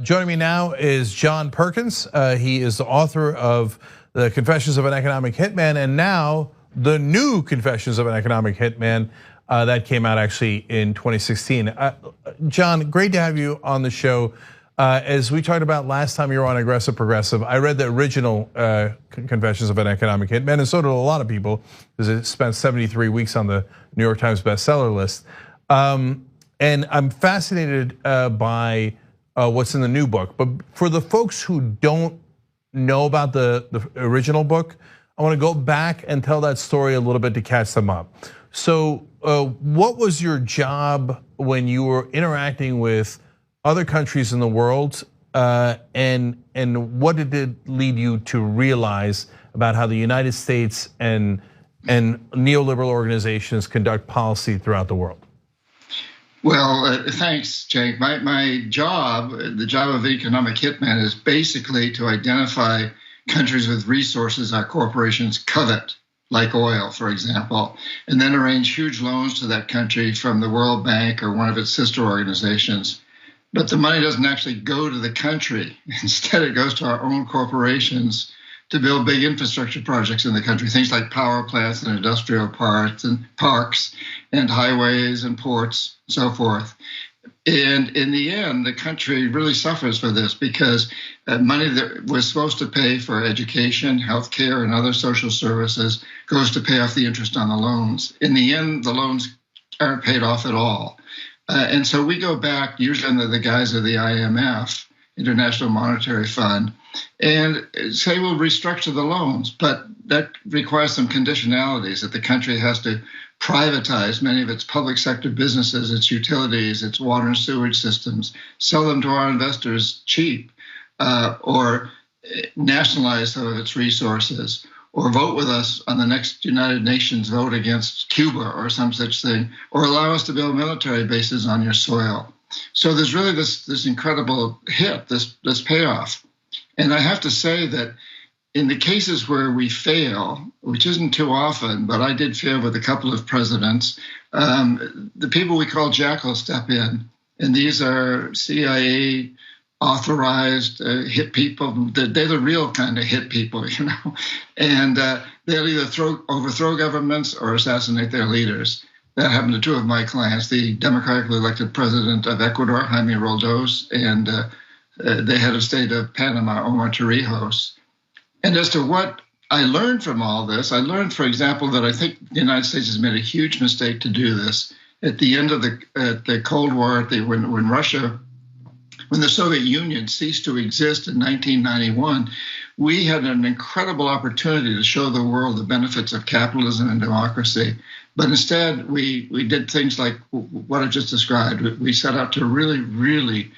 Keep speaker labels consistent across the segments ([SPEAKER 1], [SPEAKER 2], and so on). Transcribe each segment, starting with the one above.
[SPEAKER 1] Joining me now is John Perkins. He is the author of The Confessions of an Economic Hitman and now the new Confessions of an Economic Hitman that came out actually in 2016. John, great to have you on the show. As we talked about last time you were on Aggressive Progressive, I read the original Confessions of an Economic Hitman, and so did a lot of people, because it spent 73 weeks on the New York Times bestseller list. And I'm fascinated by what's in the new book. But for the folks who don't know about the original book, I want to go back and tell that story a little bit to catch them up. So what was your job when you were interacting with other countries in the world, and what did it lead you to realize about how the United States and neoliberal organizations conduct policy throughout the world?
[SPEAKER 2] Well, thanks, Jake. My job, the job of economic hitman, is basically to identify countries with resources our corporations covet, like oil, for example, and then arrange huge loans to that country from the World Bank or one of its sister organizations. But the money doesn't actually go to the country. Instead, it goes to our own corporations to build big infrastructure projects in the country, things like power plants and industrial parks and highways and ports, so forth. And in the end, the country really suffers for this, because money that was supposed to pay for education, healthcare, and other social services goes to pay off the interest on the loans. In the end, the loans aren't paid off at all. And so we go back, usually under the guise of the IMF, International Monetary Fund, and say we'll restructure the loans, but that requires some conditionalities, that the country has to privatize many of its public sector businesses, its utilities, its water and sewage systems, sell them to our investors cheap, or nationalize some of its resources, or vote with us on the next United Nations vote against Cuba or some such thing, or allow us to build military bases on your soil. So there's really this incredible hit, this payoff. And I have to say that in the cases where we fail, which isn't too often, but I did fail with a couple of presidents, the people we call jackals step in. And these are CIA authorized hit people. They're the real kind of hit people, and they'll either overthrow governments or assassinate their leaders. That happened to two of my clients, the democratically elected president of Ecuador, Jaime Roldos, and the head of state of Panama, Omar Torrijos. And as to what I learned from all this, I learned, for example, that I think the United States has made a huge mistake to do this. At the end of the Cold War, when the Soviet Union ceased to exist in 1991, we had an incredible opportunity to show the world the benefits of capitalism and democracy. But instead, we did things like what I just described. We set out to really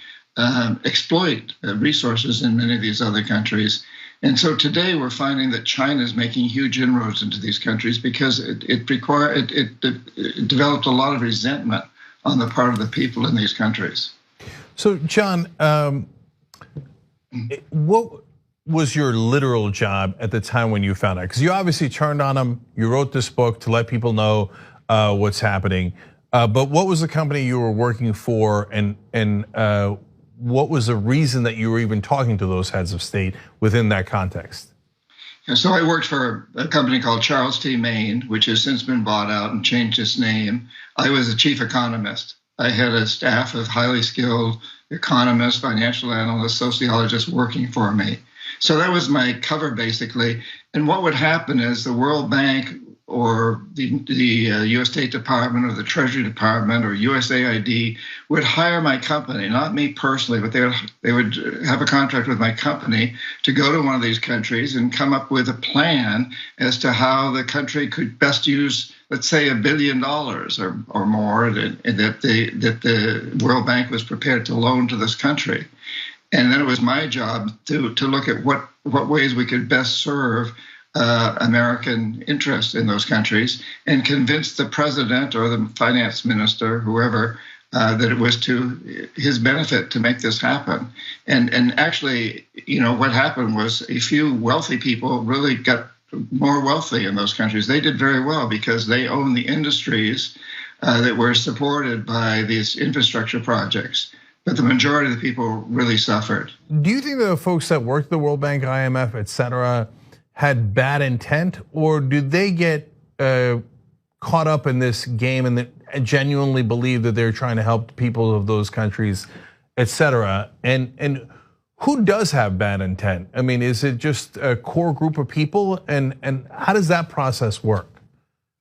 [SPEAKER 2] exploit resources in many of these other countries. And so today we're finding that China is making huge inroads into these countries because it developed a lot of resentment on the part of the people in these countries.
[SPEAKER 1] So, John, what was your literal job at the time when you found out? Because you obviously turned on them. You wrote this book to let people know what's happening. But what was the company you were working for, and what was the reason that you were even talking to those heads of state within that context?
[SPEAKER 2] So I worked for a company called Charles T. Main, which has since been bought out and changed its name. I was the chief economist. I had a staff of highly skilled economists, financial analysts, sociologists working for me. So that was my cover, basically. And what would happen is the World Bank or the US State Department or the Treasury Department or USAID would hire my company, not me personally, but they would have a contract with my company to go to one of these countries and come up with a plan as to how the country could best use, let's say, $1 billion or more that the World Bank was prepared to loan to this country. And then it was my job to look at what ways we could best serve American interests in those countries and convince the president or the finance minister, whoever, that it was to his benefit to make this happen. And actually, what happened was a few wealthy people really got more wealthy in those countries. They did very well because they owned the industries that were supported by these infrastructure projects. but the majority of the people really suffered.
[SPEAKER 1] Do you think that the folks that worked at the World Bank, IMF, et cetera, had bad intent, or did they get caught up in this game and genuinely believe that they're trying to help the people of those countries, et cetera? And who does have bad intent? I mean, is it just a core group of people, and how does that process work?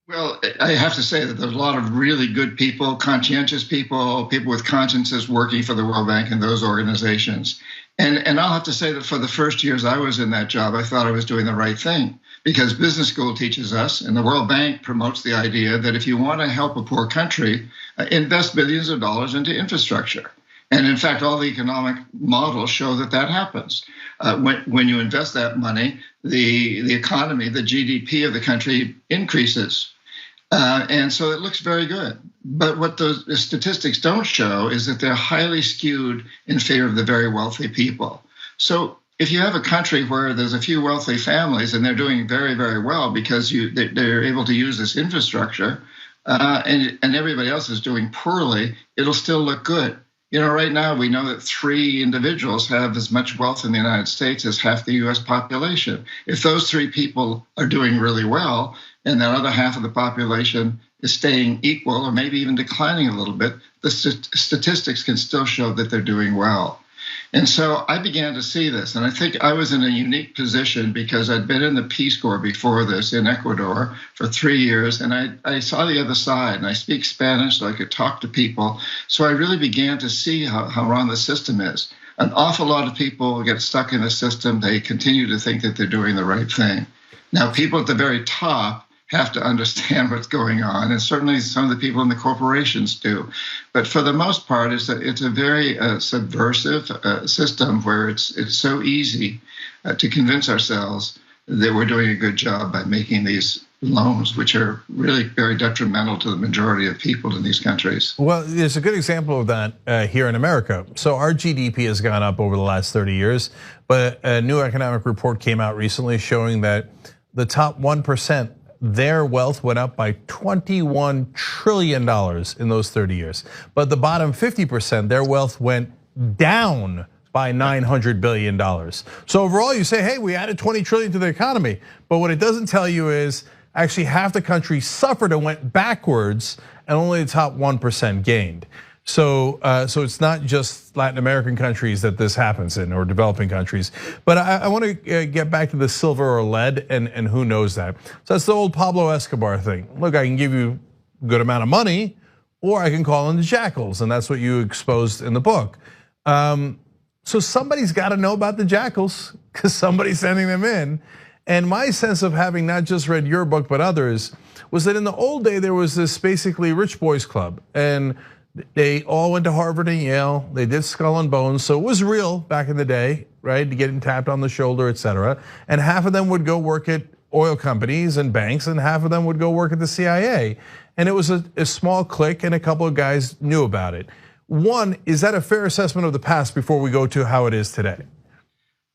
[SPEAKER 2] Well, I have to say that there's a lot of really good people, conscientious people, people with consciences working for the World Bank and those organizations. And I'll have to say that for the first years I was in that job, I thought I was doing the right thing, because business school teaches us, and the World Bank promotes the idea that if you want to help a poor country, invest billions of dollars into infrastructure. And in fact, all the economic models show that that happens. When you invest that money, the economy, the GDP of the country increases. And so it looks very good. But what those statistics don't show is that they're highly skewed in favor of the very wealthy people. So if you have a country where there's a few wealthy families and they're doing very, very well because they're able to use this infrastructure, and everybody else is doing poorly, it'll still look good. You know, right now we know that 3 individuals have as much wealth in the United States as half the US population. If those 3 people are doing really well, and that other half of the population is staying equal or maybe even declining a little bit, the statistics can still show that they're doing well. And so I began to see this, and I think I was in a unique position because I'd been in the Peace Corps before this in Ecuador for 3 years, and I saw the other side, and I speak Spanish, so I could talk to people. So I really began to see how wrong the system is. An awful lot of people get stuck in the system. They continue to think that they're doing the right thing. Now, people at the very top have to understand what's going on, and certainly some of the people in the corporations do. But for the most part, it's a very subversive system where it's so easy to convince ourselves that we're doing a good job by making these loans, which are really very detrimental to the majority of people in these countries.
[SPEAKER 1] Well, there's a good example of that here in America. So our GDP has gone up over the last 30 years, but a new economic report came out recently showing that the top 1%, their wealth went up by $21 trillion in those 30 years. But the bottom 50%, their wealth went down by $900 billion. So overall you say, hey, we added 20 trillion to the economy. But what it doesn't tell you is actually half the country suffered and went backwards, and only the top 1% gained. So it's not just Latin American countries that this happens in, or developing countries. But I want to get back to the silver or lead, and who knows that. So that's the old Pablo Escobar thing. Look, I can give you a good amount of money, or I can call in the jackals, and that's what you exposed in the book. So somebody's got to know about the jackals, because somebody's sending them in. And my sense of having not just read your book, but others, was that in the old day, there was this basically rich boys club, and they all went to Harvard and Yale. They did Skull and Bones, so it was real back in the day, right? To get tapped on the shoulder, et cetera. And half of them would go work at oil companies and banks, and half of them would go work at the CIA. And it was a small clique, and a couple of guys knew about it. One, is that a fair assessment of the past before we go to how it is today?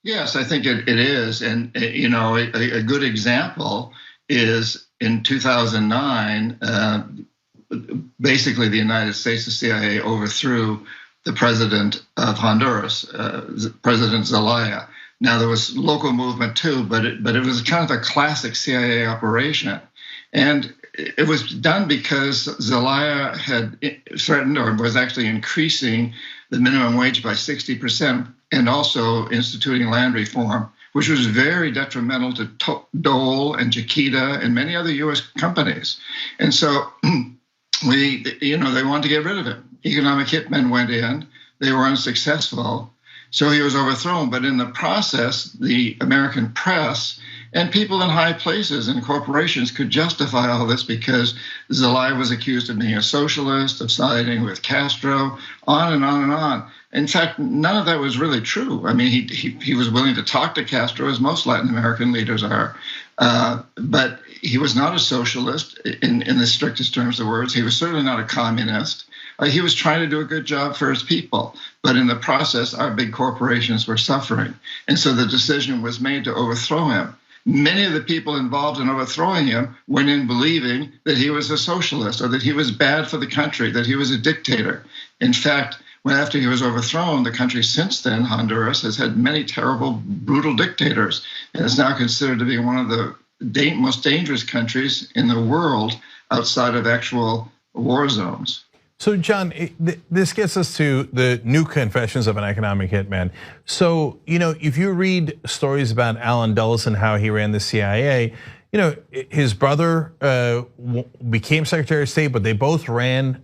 [SPEAKER 2] Yes, I think it is. And you know, a good example is in 2009, basically the United States, the CIA overthrew the president of Honduras, President Zelaya. Now there was local movement too, but it was kind of a classic CIA operation. And it was done because Zelaya had threatened, or was actually increasing, the minimum wage by 60%, and also instituting land reform, which was very detrimental to Dole and Chiquita and many other US companies. And so they wanted to get rid of him. Economic hitmen went in, they were unsuccessful, so he was overthrown. But in the process, the American press and people in high places and corporations could justify all this because Zelaya was accused of being a socialist, of siding with Castro, on and on and on. In fact, none of that was really true. I mean, he was willing to talk to Castro, as most Latin American leaders are, but he was not a socialist in the strictest terms of the words. He was certainly not a communist. He was trying to do a good job for his people, but in the process, our big corporations were suffering. And so the decision was made to overthrow him. Many of the people involved in overthrowing him went in believing that he was a socialist, or that he was bad for the country, that he was a dictator. In fact, when after he was overthrown, the country since then, Honduras, has had many terrible, brutal dictators, and is now considered to be one of the most dangerous countries in the world outside of actual war zones.
[SPEAKER 1] So, John, this gets us to the new confessions of an economic hitman. So, if you read stories about Allen Dulles and how he ran the CIA, his brother became Secretary of State, but they both ran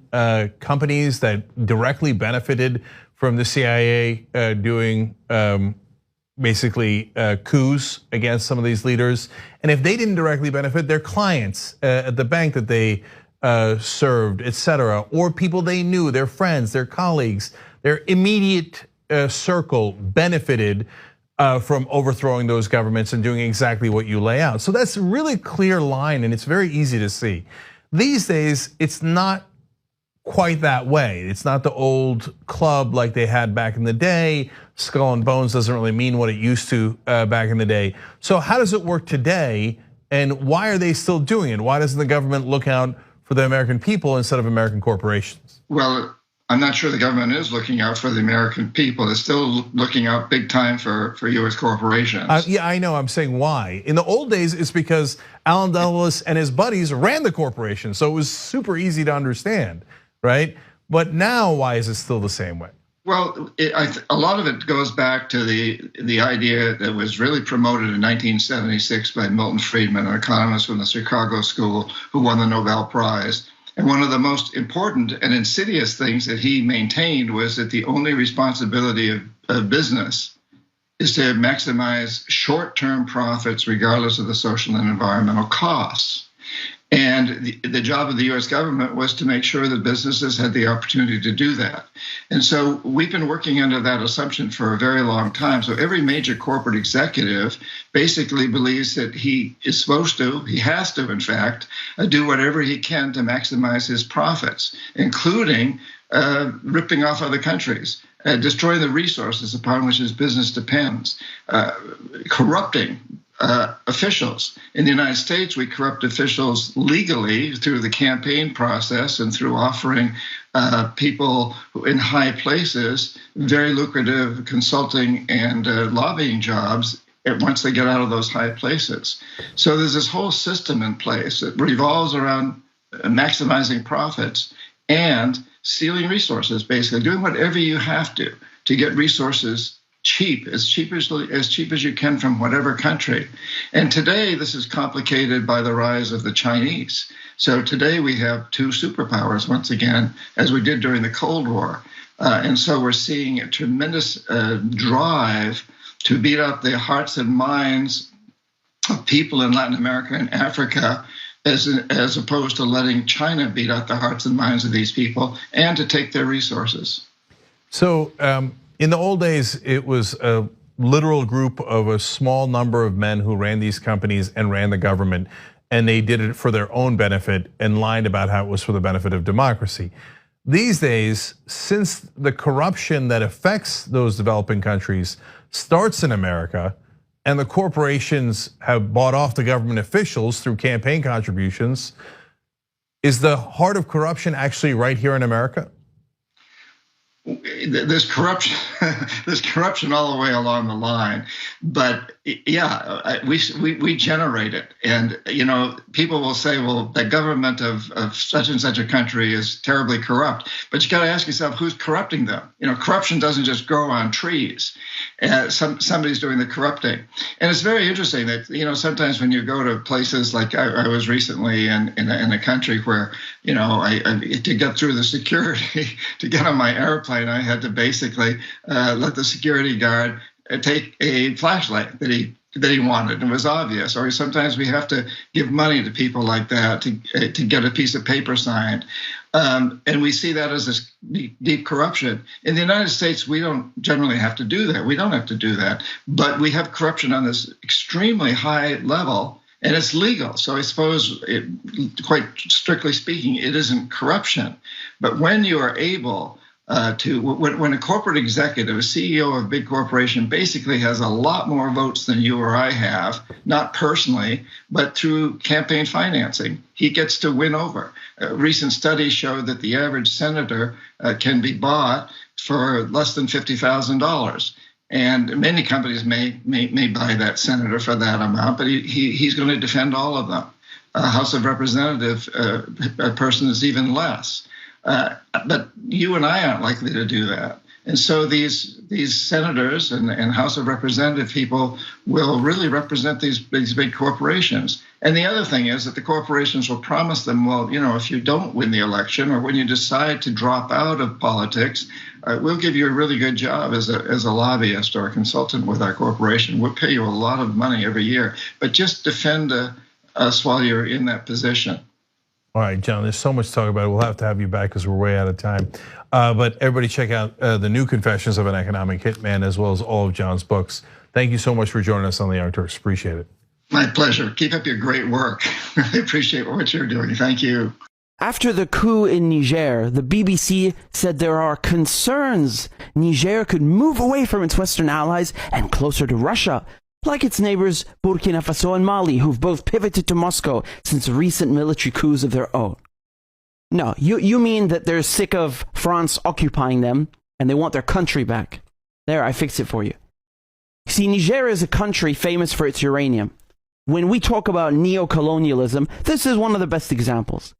[SPEAKER 1] companies that directly benefited from the CIA doing basically coups against some of these leaders. And if they didn't directly benefit, their clients at the bank that they served, et cetera, or people they knew, their friends, their colleagues, their immediate circle benefited from overthrowing those governments and doing exactly what you lay out. So that's a really clear line, and it's very easy to see. These days, it's not quite that way. It's not the old club like they had back in the day. Skull and bones doesn't really mean what it used to back in the day. So how does it work today, and why are they still doing it? Why doesn't the government look out for the American people instead of American corporations?
[SPEAKER 2] Well, I'm not sure the government is looking out for the American people. It's still looking out big time for US corporations.
[SPEAKER 1] Yeah, I know, I'm saying why. In the old days, it's because Allen Dulles and his buddies ran the corporation, so it was super easy to understand, right? But now, why is it still the same way?
[SPEAKER 2] Well, a lot of it goes back to the idea that was really promoted in 1976 by Milton Friedman, an economist from the Chicago School who won the Nobel Prize. And one of the most important and insidious things that he maintained was that the only responsibility of business is to maximize short-term profits regardless of the social and environmental costs. And the job of the US government was to make sure that businesses had the opportunity to do that. And so we've been working under that assumption for a very long time. So every major corporate executive basically believes that he is supposed to, he has to, in fact, do whatever he can to maximize his profits, including ripping off other countries, destroying the resources upon which his business depends, corrupting officials. In the United States, we corrupt officials legally through the campaign process and through offering people in high places very lucrative consulting and lobbying jobs once they get out of those high places. So there's this whole system in place that revolves around maximizing profits and stealing resources, basically doing whatever you have to get resources cheap as you can from whatever country. And today, this is complicated by the rise of the Chinese. So today we have two superpowers once again, as we did during the Cold War. And so we're seeing a tremendous drive to beat up the hearts and minds of people in Latin America and Africa, as opposed to letting China beat up the hearts and minds of these people and to take their resources.
[SPEAKER 1] So in the old days, it was a literal group of a small number of men who ran these companies and ran the government, and they did it for their own benefit and lied about how it was for the benefit of democracy. These days, since the corruption that affects those developing countries starts in America, and the corporations have bought off the government officials through campaign contributions, is the heart of corruption actually right here in America?
[SPEAKER 2] There's corruption, there's corruption all the way along the line, but yeah, we generate it. And people will say, well, the government of such and such a country is terribly corrupt, but you got to ask yourself, who's corrupting them? Corruption doesn't just grow on trees. Somebody's doing the corrupting, and it's very interesting that sometimes when you go to places like I was recently in a country where to get through the security to get on my airplane, I had to basically let the security guard take a flashlight that he wanted. It was obvious. Or sometimes we have to give money to people like that to get a piece of paper signed. And we see that as this deep corruption. In the United States, we don't generally have to do that. We don't have to do that. But we have corruption on this extremely high level, and it's legal. So I suppose, quite strictly speaking, it isn't corruption. But when you are able when a corporate executive, a CEO of a big corporation, basically has a lot more votes than you or I have, not personally, but through campaign financing, he gets to win over. Recent studies show that the average senator can be bought for less than $50,000. And many companies may buy that senator for that amount, but he's going to defend all of them. House of Representative, a person is even less. But you and I aren't likely to do that. And so these senators and House of Representative people will really represent these big corporations. And the other thing is that the corporations will promise them, well, if you don't win the election or when you decide to drop out of politics, we'll give you a really good job as a lobbyist or a consultant with our corporation. We'll pay you a lot of money every year, but just defend us while you're in that position.
[SPEAKER 1] All right, John, there's so much to talk about. We'll have to have you back because we're way out of time. But everybody check out the new Confessions of an Economic Hitman, as well as all of John's books. Thank you so much for joining us on the Arcturus. Appreciate it.
[SPEAKER 2] My pleasure. Keep up your great work. Really appreciate what you're doing. Thank you.
[SPEAKER 3] After the coup in Niger, the BBC said there are concerns Niger could move away from its Western allies and closer to Russia, like its neighbors Burkina Faso and Mali, who've both pivoted to Moscow since recent military coups of their own. No, you mean that they're sick of France occupying them and they want their country back. There, I fixed it for you. See, Niger is a country famous for its uranium. When we talk about neo-colonialism, this is one of the best examples.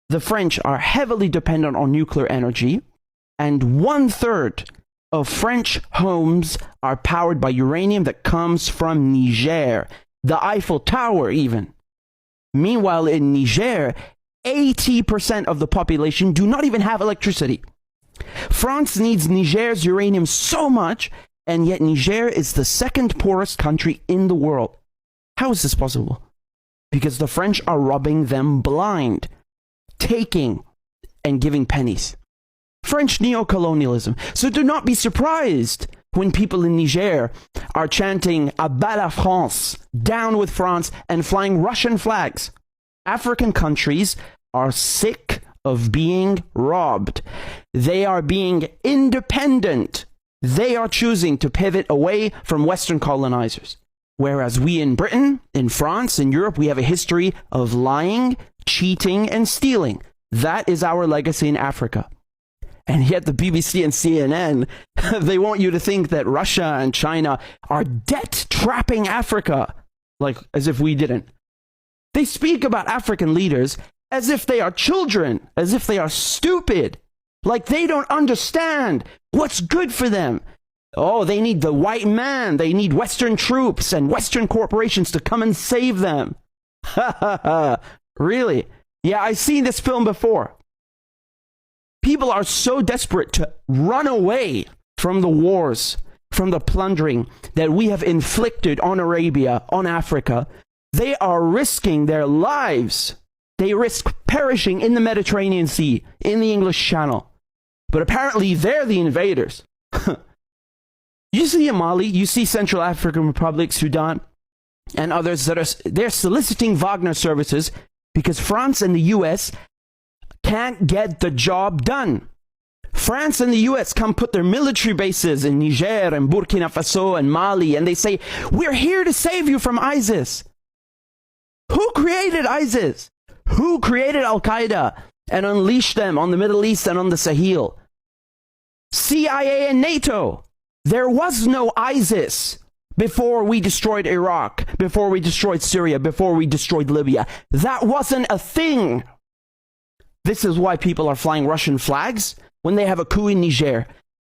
[SPEAKER 3] The French are heavily dependent on nuclear energy, and 1/3 of French homes are powered by uranium that comes from Niger, the Eiffel Tower even. Meanwhile, in Niger, 80% of the population do not even have electricity. France needs Niger's uranium so much, and yet Niger is the second poorest country in the world. How is this possible? Because the French are robbing them blind, taking and giving pennies. French neo-colonialism. So do not be surprised when people in Niger are chanting "À bas la France," down with France, and flying Russian flags. African countries are sick of being robbed. They are being independent. They are choosing to pivot away from Western colonizers. Whereas we in Britain, in France, in Europe, we have a history of lying, cheating, and stealing. That is our legacy in Africa. And yet the BBC and CNN, they want you to think that Russia and China are debt-trapping Africa, like as if we didn't. They speak about African leaders as if they are children, as if they are stupid, like they don't understand what's good for them. Oh, they need the white man. They need Western troops and Western corporations to come and save them. Ha ha ha. Really? Yeah, I've seen this film before. People are so desperate to run away from the wars, from the plundering that we have inflicted on Arabia, on Africa. They are risking their lives. They risk perishing in the Mediterranean Sea, in the English Channel. But apparently they're the invaders. You see in Mali, you see Central African Republic, Sudan, and others they're soliciting Wagner services because France and the US can't get the job done. France and the US come put their military bases in Niger and Burkina Faso and Mali, and they say, we're here to save you from ISIS. Who created ISIS? Who created Al-Qaeda and unleashed them on the Middle East and on the Sahel? CIA and NATO. There was no ISIS before we destroyed Iraq, before we destroyed Syria, before we destroyed Libya. That wasn't a thing. This is why people are flying Russian flags when they have a coup in Niger.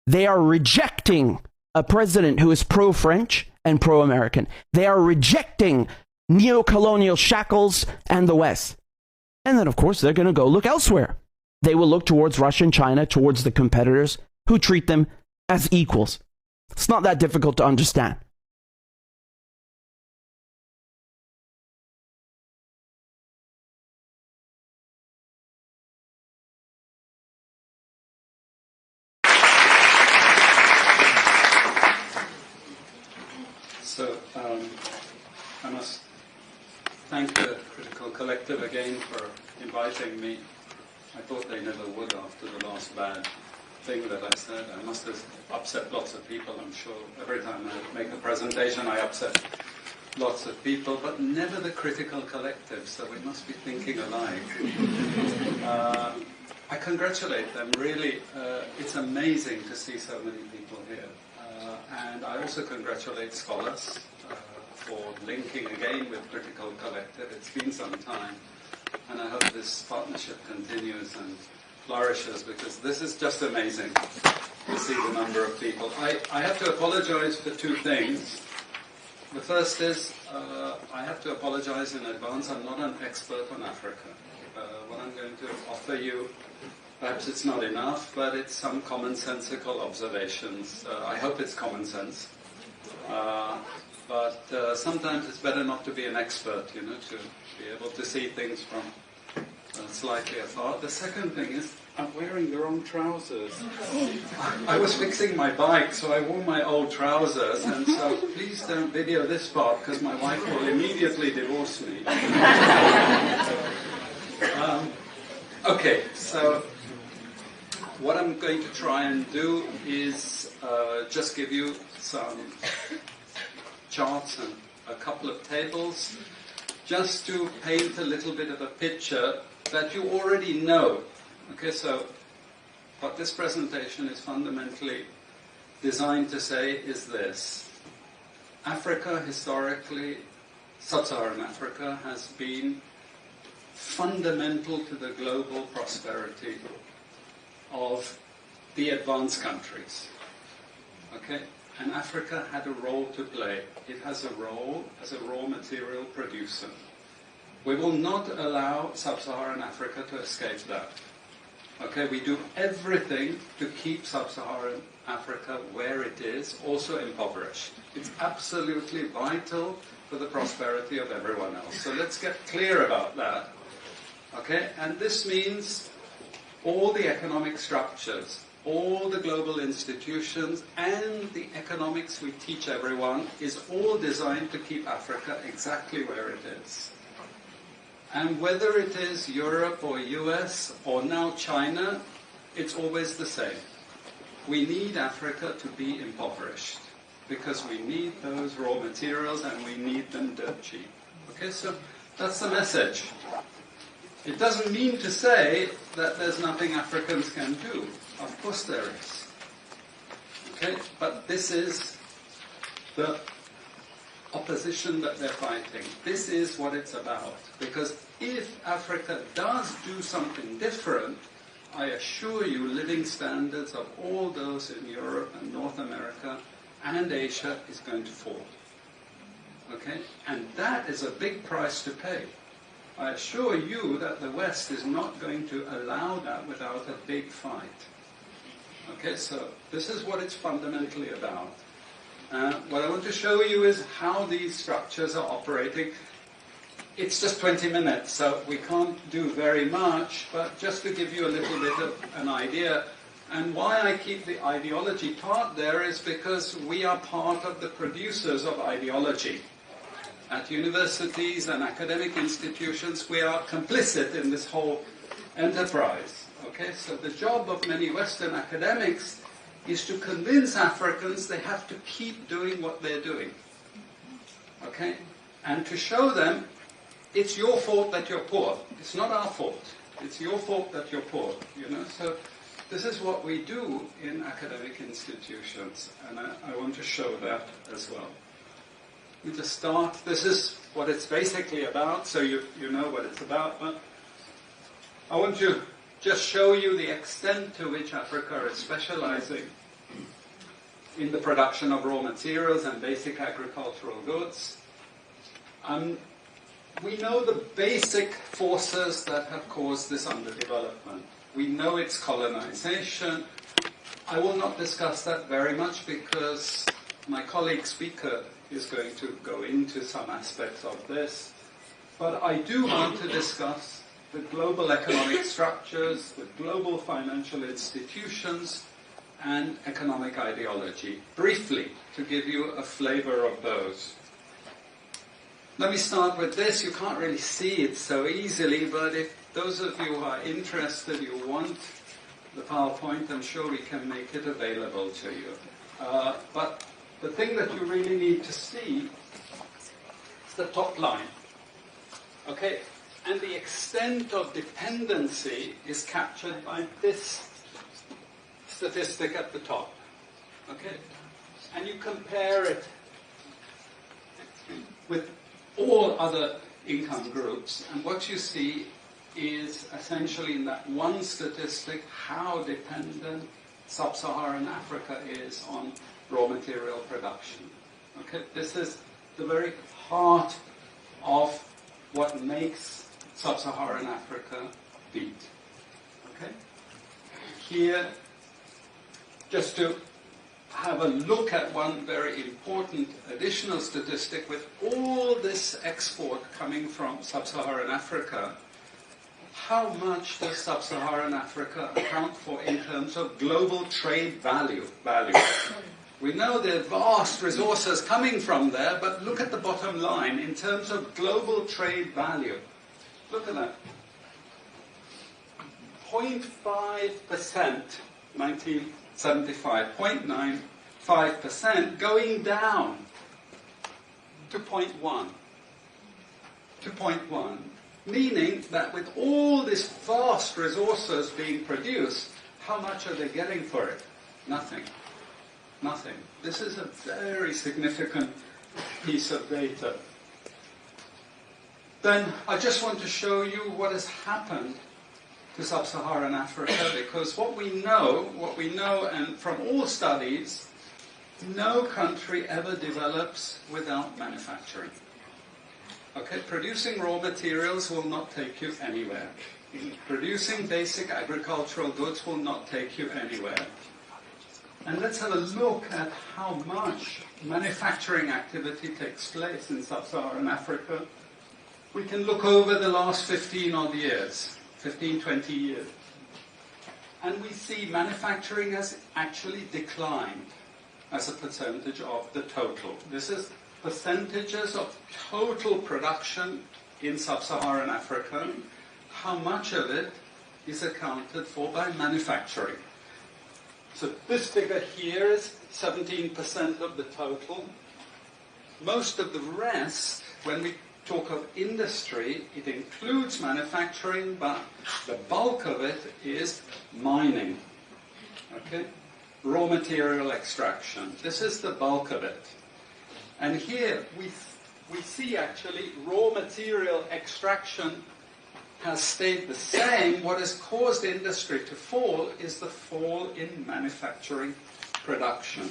[SPEAKER 3] They are rejecting a president who is pro-French and pro-American. They are rejecting neo-colonial shackles and the West. And then, of course, they're going to go look elsewhere. They will look towards Russia and China, towards the competitors who treat them as equals. It's not that difficult to understand.
[SPEAKER 4] So I must thank the Critical Collective again for inviting me. I thought they never would after the last bad thing that I said. I must have upset lots of people, I'm sure. Every time I make a presentation, I upset lots of people, but never the Critical Collective, so we must be thinking alike. I congratulate them, really. It's amazing to see so many people here. And I also congratulate scholars for linking again with Critical Collective. It's been some time, and I hope this partnership continues and flourishes, because this is just amazing to see the number of people. I have to apologize for two things. The first is, I have to apologize in advance. I'm not an expert on Africa. What I'm going to offer you, perhaps it's not enough, but it's some commonsensical observations. I hope it's common sense. But sometimes it's better not to be an expert, to be able to see things from slightly afar. The second thing is, I'm wearing the wrong trousers. I was fixing my bike, so I wore my old trousers, and so please don't video this part, because my wife will immediately divorce me. Okay, so what I'm going to try and do is just give you some charts and a couple of tables, just to paint a little bit of a picture that you already know. Okay, so what this presentation is fundamentally designed to say is this. Africa, historically, sub-Saharan Africa, has been fundamental to the global prosperity of the advanced countries. Okay? And Africa had a role to play. It has a role as a raw material producer. We will not allow sub-Saharan Africa to escape that. Okay, we do everything to keep sub-Saharan Africa where it is, also impoverished. It's absolutely vital for the prosperity of everyone else. So let's get clear about that. Okay, and this means all the economic structures, all the global institutions, and the economics we teach everyone is all designed to keep Africa exactly where it is. And whether it is Europe or US or now China, it's always the same. We need Africa to be impoverished because we need those raw materials and we need them dirt cheap. Okay, so that's the message. It doesn't mean to say that there's nothing Africans can do. Of course there is. Okay, but this is the opposition that they're fighting. This is what it's about. Because if Africa does do something different, I assure you living standards of all those in Europe and North America and Asia is going to fall. Okay? And that is a big price to pay. I assure you that the West is not going to allow that without a big fight. Okay, so this is what it's fundamentally about. What I want to show you is how these structures are operating. It's just 20 minutes, so we can't do very much, but just to give you a little bit of an idea. And why I keep the ideology part there is because we are part of the producers of ideology. At universities and academic institutions, we are complicit in this whole enterprise. Okay, so the job of many Western academics is to convince Africans they have to keep doing what they're doing. Okay? And to show them it's your fault that you're poor. It's not our fault. It's your fault that you're poor. So this is what we do in academic institutions, and I want to show that as well. Let me just start. This is what it's basically about, so you know what it's about. But I want to just show you the extent to which Africa is specializing in the production of raw materials and basic agricultural goods. We know the basic forces that have caused this underdevelopment. We know it's colonization. I will not discuss that very much because my colleague speaker is going to go into some aspects of this. But I do want to discuss the global economic structures, the global financial institutions, and economic ideology, briefly, to give you a flavor of those. Let me start with this. You can't really see it so easily, but if those of you who are interested, you want the PowerPoint, I'm sure we can make it available to you. But the thing that you really need to see is the top line. Okay, And the extent of dependency is captured by this statistic at the top. Okay? And you compare it with all other income groups, and what you see is essentially in that one statistic how dependent sub-Saharan Africa is on raw material production. Okay? This is the very heart of what makes sub-Saharan Africa beat. Okay? Here, just to have a look at one very important additional statistic, with all this export coming from sub-Saharan Africa, how much does sub-Saharan Africa account for in terms of global trade value? We know there are vast resources coming from there, but look at the bottom line in terms of global trade value. Look at that. 0.5%, 1975, 0.95%, going down to 0.1. To 0.1. Meaning that with all these vast resources being produced, how much are they getting for it? Nothing. Nothing. This is a very significant piece of data. Then I just want to show you what has happened to sub-Saharan Africa, because what we know, and from all studies, no country ever develops without manufacturing. Okay, producing raw materials will not take you anywhere. Producing basic agricultural goods will not take you anywhere. And let's have a look at how much manufacturing activity takes place in sub-Saharan Africa. We can look over the last 15 odd years, 15, 20 years. And we see manufacturing has actually declined as a percentage of the total. This is percentages of total production in sub-Saharan Africa. How much of it is accounted for by manufacturing? So this figure here is 17% of the total. Most of the rest, when we talk of industry, it includes manufacturing, but the bulk of it is mining. Okay? Raw material extraction. This is the bulk of it. And here we see actually raw material extraction has stayed the same. What has caused industry to fall is the fall in manufacturing production.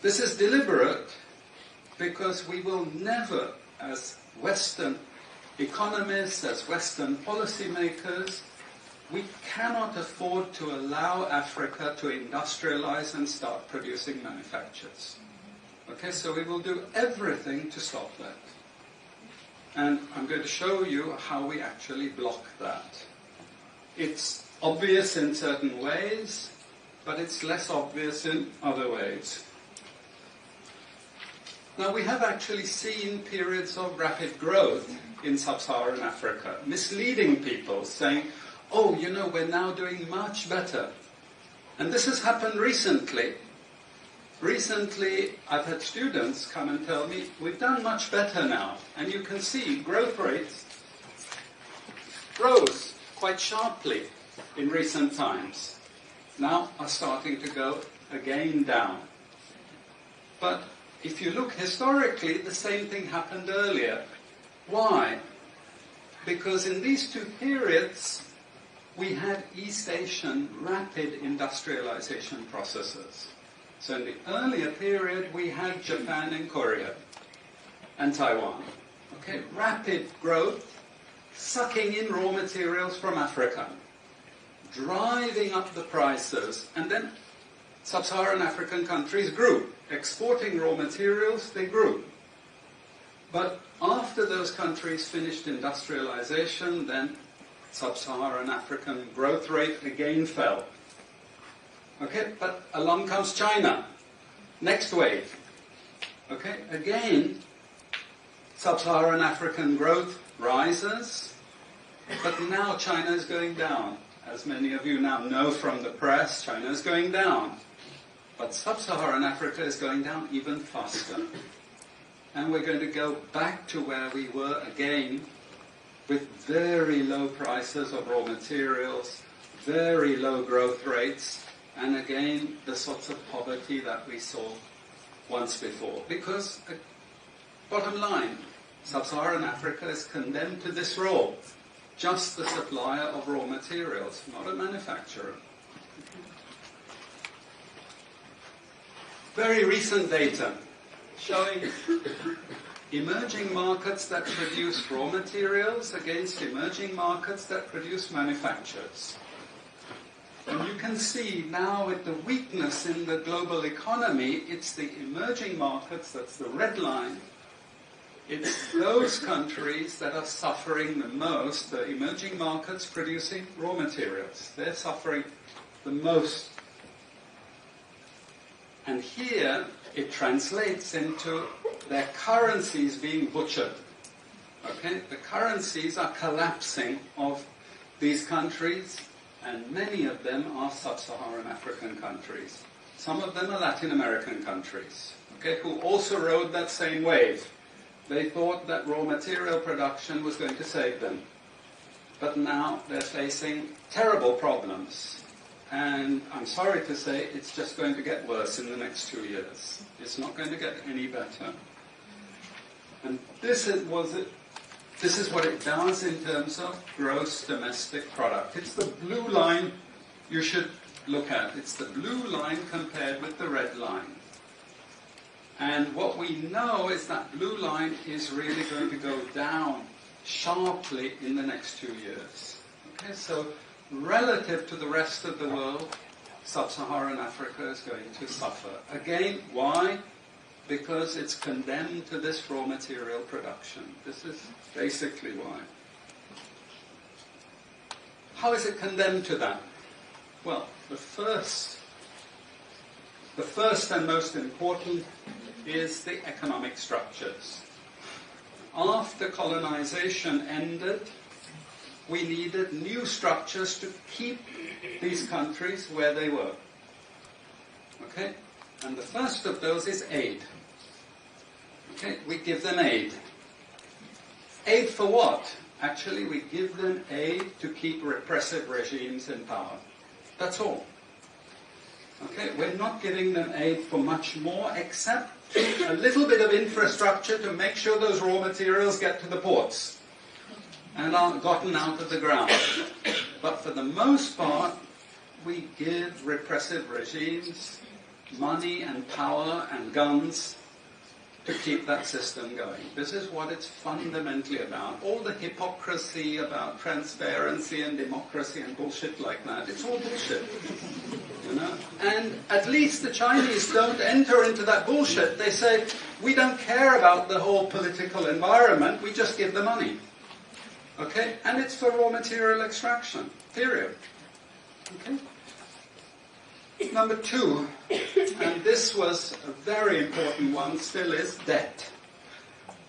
[SPEAKER 4] This is deliberate because we will never, as Western economists, as Western policymakers, we cannot afford to allow Africa to industrialize and start producing manufactures. Okay, so we will do everything to stop that. And I'm going to show you how we actually block that. It's obvious in certain ways, but it's less obvious in other ways. Now, we have actually seen periods of rapid growth in sub-Saharan Africa, misleading people, saying, oh, you know, we're now doing much better. And this has happened recently. Recently, I've had students come and tell me, we've done much better now. And you can see growth rates rose quite sharply in recent times. Now are starting to go again down. But if you look historically, the same thing happened earlier. Why? Because in these two periods, we had East Asian rapid industrialization processes. So in the earlier period, we had Japan and Korea and Taiwan. Okay, rapid growth, sucking in raw materials from Africa, driving up the prices, and then sub-Saharan African countries grew. Exporting raw materials, they grew. But after those countries finished industrialization, then sub-Saharan African growth rate again fell. Okay, but along comes China. Next wave. Okay, again, sub-Saharan African growth rises, but now China is going down. As many of you now know from the press, China is going down. But sub-Saharan Africa is going down even faster. And we're going to go back to where we were again with very low prices of raw materials, very low growth rates, and again, the sorts of poverty that we saw once before. Because, bottom line, Sub-Saharan Africa is condemned to this role, just the supplier of raw materials, not a manufacturer. Very recent data showing emerging markets that produce raw materials against emerging markets that produce manufactures. And you can see now with the weakness in the global economy, it's the emerging markets, that's the red line. It's those countries that are suffering the most, the emerging markets producing raw materials. They're suffering the most. And here it translates into their currencies being butchered. Okay? The currencies are collapsing of these countries, and many of them are sub-Saharan African countries. Some of them are Latin American countries, okay, who also rode that same wave. They thought that raw material production was going to save them. But now they're facing terrible problems. And I'm sorry to say, it's just going to get worse in the next 2 years. It's not going to get any better. And this is what it does in terms of gross domestic product. It's the blue line you should look at. It's the blue line compared with the red line. And what we know is that blue line is really going to go down sharply in the next 2 years. Okay, so relative to the rest of the world, sub-Saharan Africa is going to suffer. Again, why? Because it's condemned to this raw material production. This is basically why. How is it condemned to that? Well, the first and most important is the economic structures. After colonization ended, we needed new structures to keep these countries where they were. Okay? And the first of those is aid. Okay? We give them aid. Aid for what? Actually, we give them aid to keep repressive regimes in power. That's all. Okay? We're not giving them aid for much more, except a little bit of infrastructure to make sure those raw materials get to the ports and are gotten out of the ground. But for the most part, we give repressive regimes money and power and guns to keep that system going. This is what it's fundamentally about. All the hypocrisy about transparency and democracy and bullshit like that, it's all bullshit. You know? And at least the Chinese don't enter into that bullshit. They say, we don't care about the whole political environment, we just give the money. Okay? And it's for raw material extraction, period. Okay? Number two, and this was a very important one, still is debt.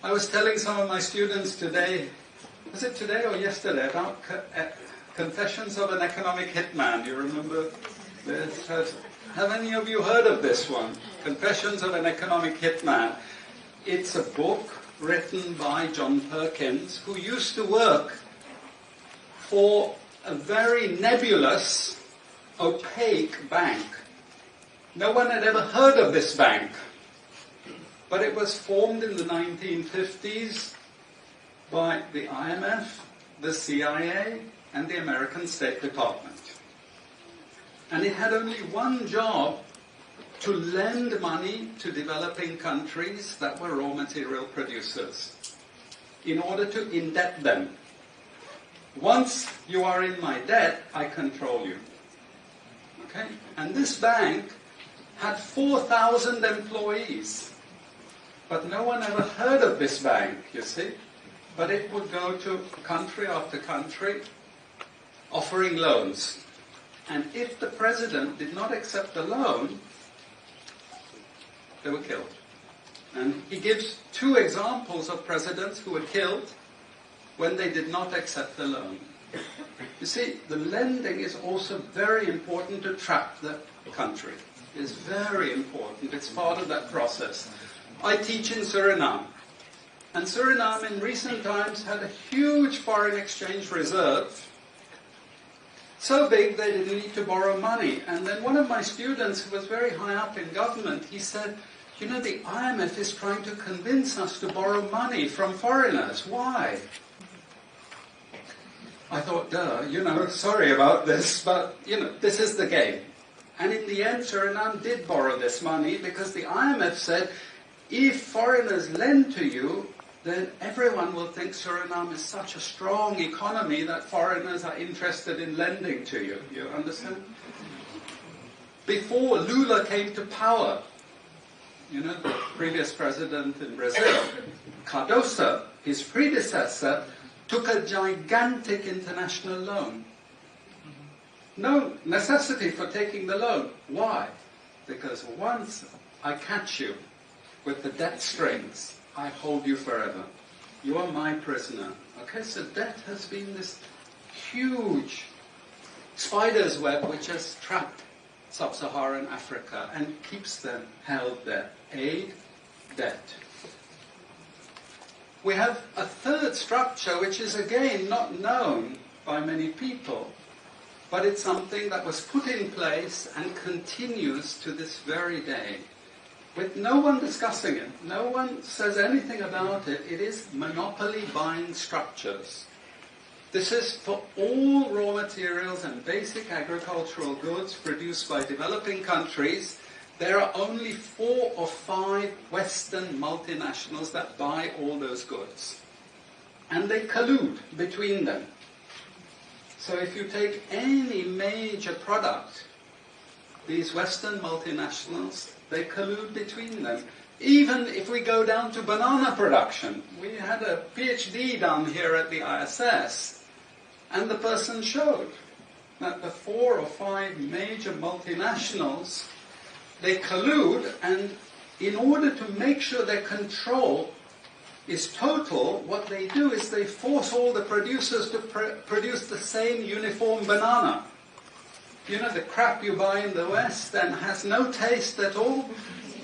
[SPEAKER 4] I was telling some of my students today, was it today or yesterday, about Confessions of an Economic Hitman. Do you remember this? Have any of you heard of this one? Confessions of an Economic Hitman. It's a book written by John Perkins, who used to work for a very nebulous, opaque bank. No one had ever heard of this bank, but it was formed in the 1950s by the IMF, the CIA, and the American State Department. And it had only one job: to lend money to developing countries that were raw material producers in order to indebt them. Once you are in my debt, I control you. Okay? And this bank had 4,000 employees. But no one ever heard of this bank, you see. But it would go to country after country offering loans. And if the president did not accept the loan, they were killed. And he gives two examples of presidents who were killed when they did not accept the loan. You see, the lending is also very important to trap the country. It's very important. It's part of that process. I teach in Suriname. And Suriname in recent times had a huge foreign exchange reserve, so big they didn't need to borrow money. And then one of my students who was very high up in government, he said, you know, the IMF is trying to convince us to borrow money from foreigners. Why? I thought, duh, you know, sorry about this, but, you know, this is the game. And in the end, Suriname did borrow this money because the IMF said, if foreigners lend to you, then everyone will think Suriname is such a strong economy that foreigners are interested in lending to you. You understand? Before Lula came to power, you know, the previous president in Brazil, Cardoso, his predecessor, took a gigantic international loan. No necessity for taking the loan. Why? Because once I catch you with the debt strings, I hold you forever. You are my prisoner. Okay, so debt has been this huge spider's web which has trapped sub-Saharan Africa and keeps them held there. Aid, debt. We have a third structure which is again not known by many people, but it's something that was put in place and continues to this very day, with no one discussing it. No one says anything about it. It is monopoly buying structures. This is for all raw materials and basic agricultural goods produced by developing countries. There are only 4 or 5 Western multinationals that buy all those goods. And they collude between them. So if you take any major product, these Western multinationals, they collude between them. Even if we go down to banana production, we had a PhD down here at the ISS, and the person showed that the 4 or 5 major multinationals, they collude, and in order to make sure their control is total, what they do is they force all the producers to produce the same uniform banana. You know, the crap you buy in the West and has no taste at all.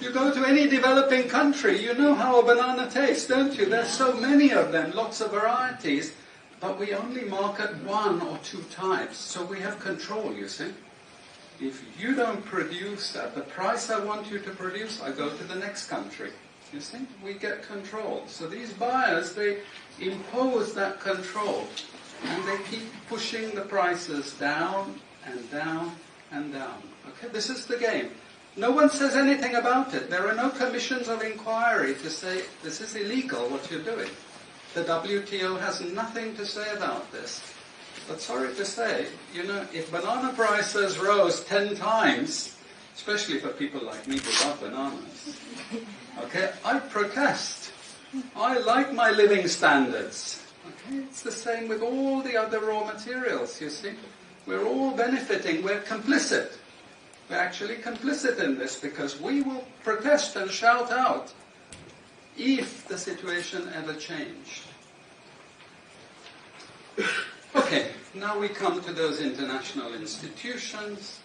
[SPEAKER 4] You go to any developing country, you know how a banana tastes, don't you? There's so many of them, lots of varieties, but we only market 1 or 2 types, so we have control, you see. If you don't produce at the price I want you to produce, I go to the next country. You see, we get control. So these buyers, they impose that control, and they keep pushing the prices down and down and down. Okay, this is the game. No one says anything about it. There are no commissions of inquiry to say, this is illegal, what you're doing. The WTO has nothing to say about this. But sorry to say, you know, if banana prices rose 10 times, especially for people like me who love bananas, okay, I'd protest. I like my living standards. Okay, it's the same with all the other raw materials, you see. We're all benefiting, we're complicit. We're actually complicit in this because we will protest and shout out if the situation ever changed. Okay, now we come to those international institutions.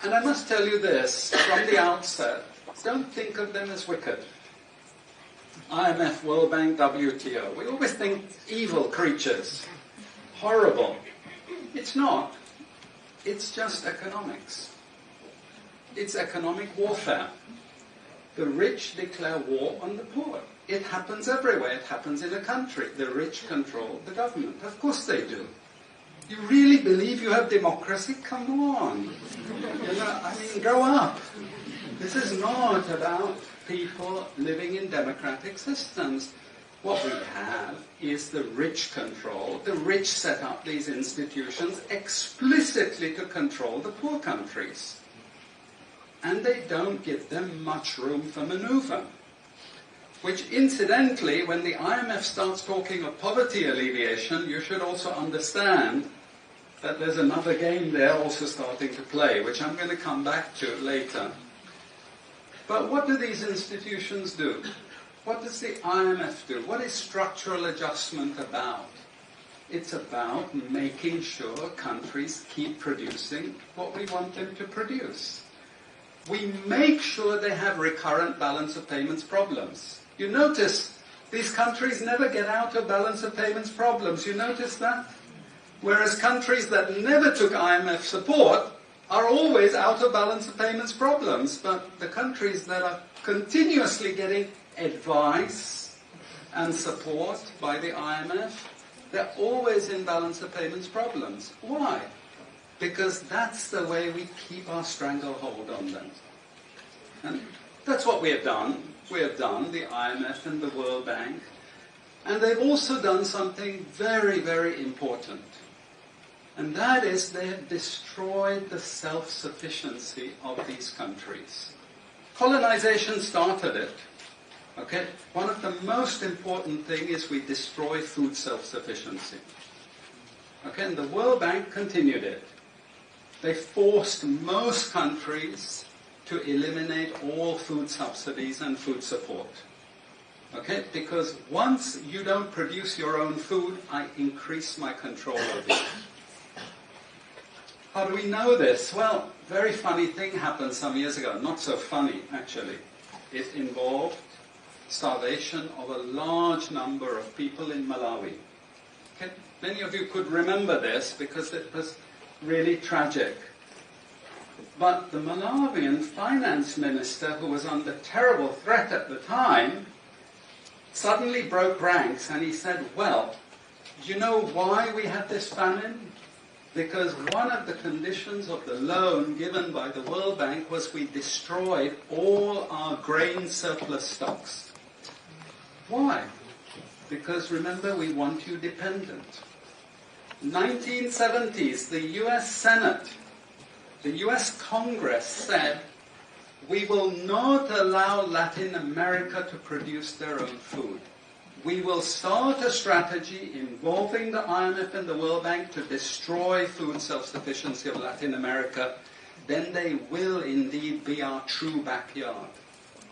[SPEAKER 4] And I must tell you this, from the outset, don't think of them as wicked. IMF, World Bank, WTO. We always think evil creatures, horrible. It's not. It's just economics. It's economic warfare. The rich declare war on the poor. It happens everywhere. It happens in a country. The rich control the government. Of course they do. You really believe you have democracy? Come on. You know, I mean, grow up. This is not about people living in democratic systems. What we have is the rich control. The rich set up these institutions explicitly to control the poor countries. And they don't give them much room for maneuver. Which, incidentally, when the IMF starts talking of poverty alleviation, you should also understand that there's another game there also starting to play, which I'm going to come back to later. But what do these institutions do? What does the IMF do? What is structural adjustment about? It's about making sure countries keep producing what we want them to produce. We make sure they have recurrent balance of payments problems. You notice These countries never get out of balance of payments problems. You notice that? Whereas countries that never took IMF support are always out of balance of payments problems. But the countries that are continuously getting advice and support by the IMF, they're always in balance of payments problems. Why? Because that's the way we keep our stranglehold on them. And that's what we have done. We have done, the IMF and the World Bank. And they've also done something very, very important. And that is they have destroyed the self-sufficiency of these countries. Colonization started it. Okay? One of the most important things is we destroy food self-sufficiency. Okay? And the World Bank continued it. They forced most countries to eliminate all food subsidies and food support. Okay? Because once you don't produce your own food, I increase my control over you. How do we know this? Well, very funny thing happened some years ago. Not so funny, actually. It involved starvation of a large number of people in Malawi. Okay? Many of you could remember this because it was really tragic. But the Malawian finance minister, who was under terrible threat at the time, suddenly broke ranks and he said, well, do you know why we had this famine? Because one of the conditions of the loan given by the World Bank was we destroyed all our grain surplus stocks. Why? Because remember, we want you dependent. 1970s, the US Senate, the US Congress said, we will not allow Latin America to produce their own food. We will start a strategy involving the IMF and the World Bank to destroy food self-sufficiency of Latin America. Then they will indeed be our true backyard.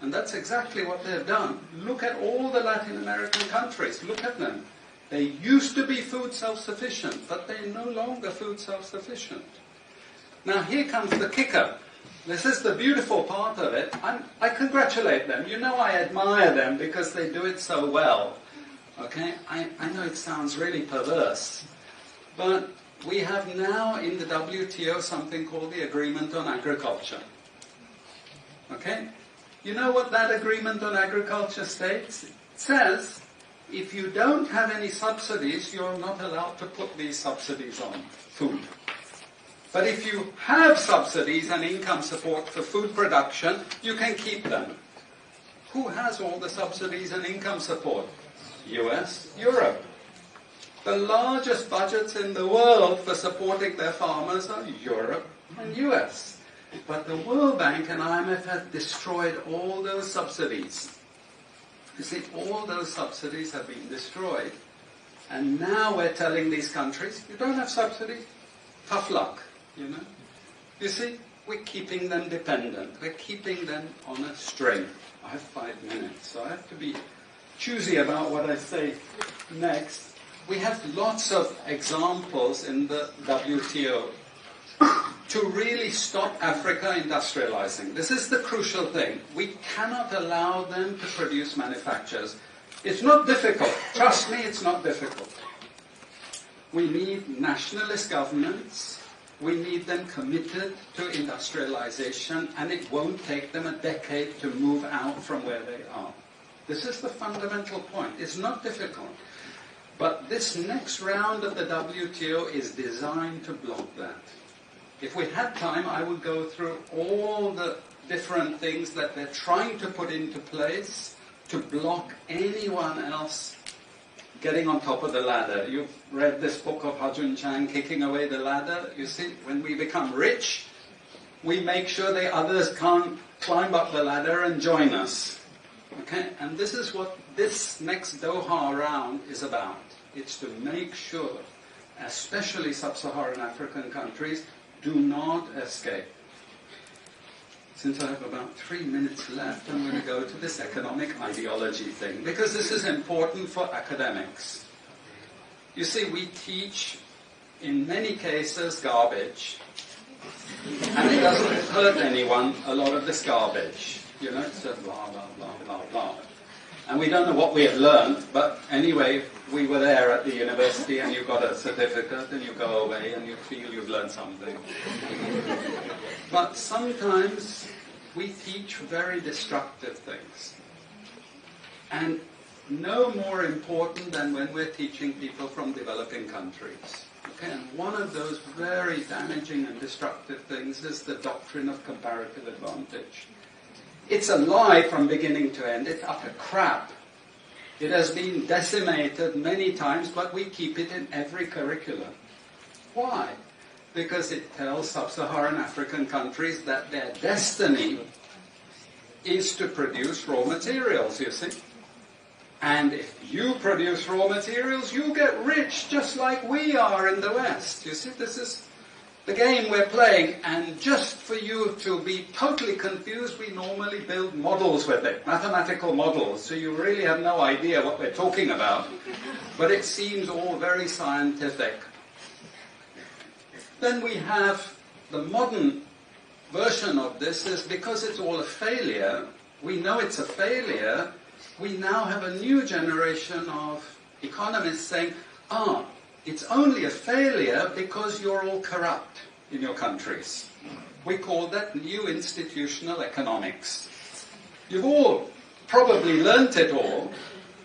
[SPEAKER 4] And that's exactly what they've done. Look at all the Latin American countries. Look at them. They used to be food self-sufficient, but they're no longer food self-sufficient. Now here comes the kicker. This is the beautiful part of it. I congratulate them. You know I admire them because they do it so well. Okay? I know it sounds really perverse. But we have now in the WTO something called the Agreement on Agriculture. Okay? You know what that Agreement on Agriculture states? It says, if you don't have any subsidies, you're not allowed to put these subsidies on food. But if you have subsidies and income support for food production, you can keep them. Who has all the subsidies and income support? US, Europe. The largest budgets in the world for supporting their farmers are Europe and US. But the World Bank and IMF have destroyed all those subsidies. You see, all those subsidies have been destroyed. And now we're telling these countries, you don't have subsidies? Tough luck. You know? You see, we're keeping them dependent. We're keeping them on a string. I have 5 minutes, so I have to be choosy about what I say next. We have lots of examples in the WTO to really stop Africa industrializing. This is the crucial thing. We cannot allow them to produce manufacturers. It's not difficult. Trust me, it's not difficult. We need nationalist governments. We need them committed to industrialization, and it won't take them a decade to move out from where they are. This is the fundamental point. It's not difficult. But this next round of the WTO is designed to block that. If we had time, I would go through all the different things that they're trying to put into place to block anyone else getting on top of the ladder. You've read this book of Hajun Chang, Kicking Away the Ladder. You see, when we become rich, we make sure the others can't climb up the ladder and join us. Okay? And this is what this next Doha round is about. It's to make sure, especially sub-Saharan African countries, do not escape. Since I have about 3 minutes left, I'm going to go to this economic ideology thing, because this is important for academics. You see, we teach, in many cases, garbage, and it doesn't hurt anyone, a lot of this garbage. You know, it's just blah, blah, blah, blah, blah. And we don't know what we had learned, but anyway, we were there at the university and you got a certificate and you go away and you feel you've learned something. But sometimes we teach very destructive things. And no more important than when we're teaching people from developing countries. Okay, and one of those very damaging and destructive things is the doctrine of comparative advantage. It's a lie from beginning to end. It's utter crap. It has been decimated many times, but we keep it in every curriculum. Why? Because it tells sub-Saharan African countries that their destiny is to produce raw materials, you see. And if you produce raw materials, you get rich just like we are in the West. You see, this is the game we're playing, and just for you to be totally confused, we normally build models with it, mathematical models, so you really have no idea what we're talking about. But it seems all very scientific. Then we have the modern version of this is because it's all a failure, we know it's a failure, we now have a new generation of economists saying, it's only a failure because you're all corrupt in your countries. We call that new institutional economics. You've all probably learnt it all,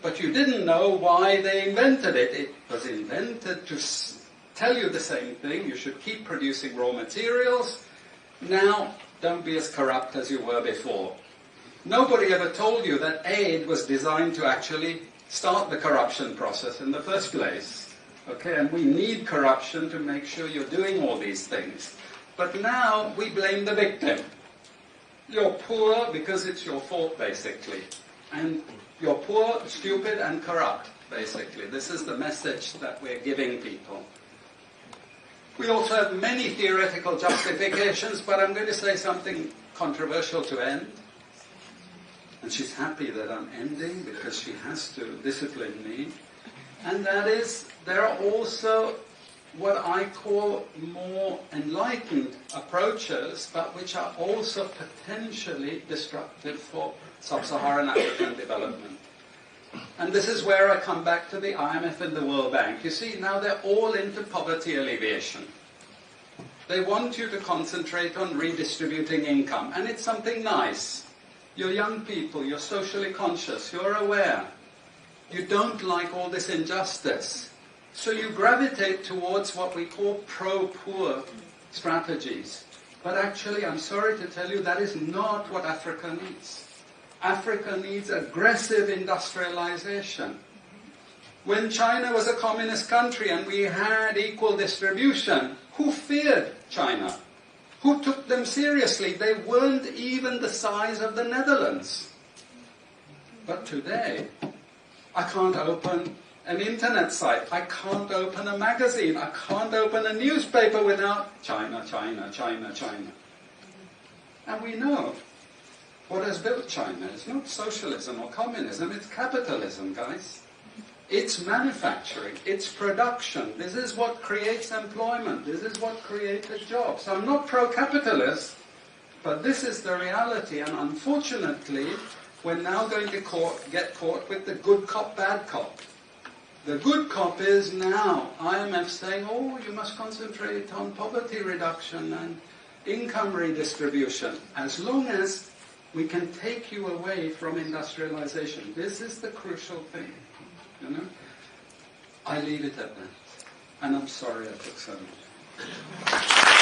[SPEAKER 4] but you didn't know why they invented it. It was invented to tell you the same thing. You should keep producing raw materials. Now, don't be as corrupt as you were before. Nobody ever told you that aid was designed to actually start the corruption process in the first place. Okay, and we need corruption to make sure you're doing all these things. But now we blame the victim. You're poor because it's your fault, basically. And you're poor, stupid, and corrupt, basically. This is the message that we're giving people. We also have many theoretical justifications, but I'm going to say something controversial to end. And she's happy that I'm ending because she has to discipline me. And that is, there are also what I call more enlightened approaches, but which are also potentially destructive for sub-Saharan African development. And this is where I come back to the IMF and the World Bank. You see, now they're all into poverty alleviation. They want you to concentrate on redistributing income, and it's something nice. You're young people, you're socially conscious, you're aware. You don't like all this injustice. So you gravitate towards what we call pro-poor strategies. But actually, I'm sorry to tell you, that is not what Africa needs. Africa needs aggressive industrialization. When China was a communist country and we had equal distribution, who feared China? Who took them seriously? They weren't even the size of the Netherlands. But today, I can't open an internet site. I can't open a magazine. I can't open a newspaper without China, China, China, China. And we know what has built China. It's not socialism or communism, it's capitalism, guys. It's manufacturing, it's production. This is what creates employment. This is what created jobs. I'm not pro-capitalist, but this is the reality. And unfortunately, we're now going to get caught with the good cop, bad cop. The good cop is now IMF saying, you must concentrate on poverty reduction and income redistribution, as long as we can take you away from industrialization. This is the crucial thing. You know? I leave it at that. And I'm sorry I took so much.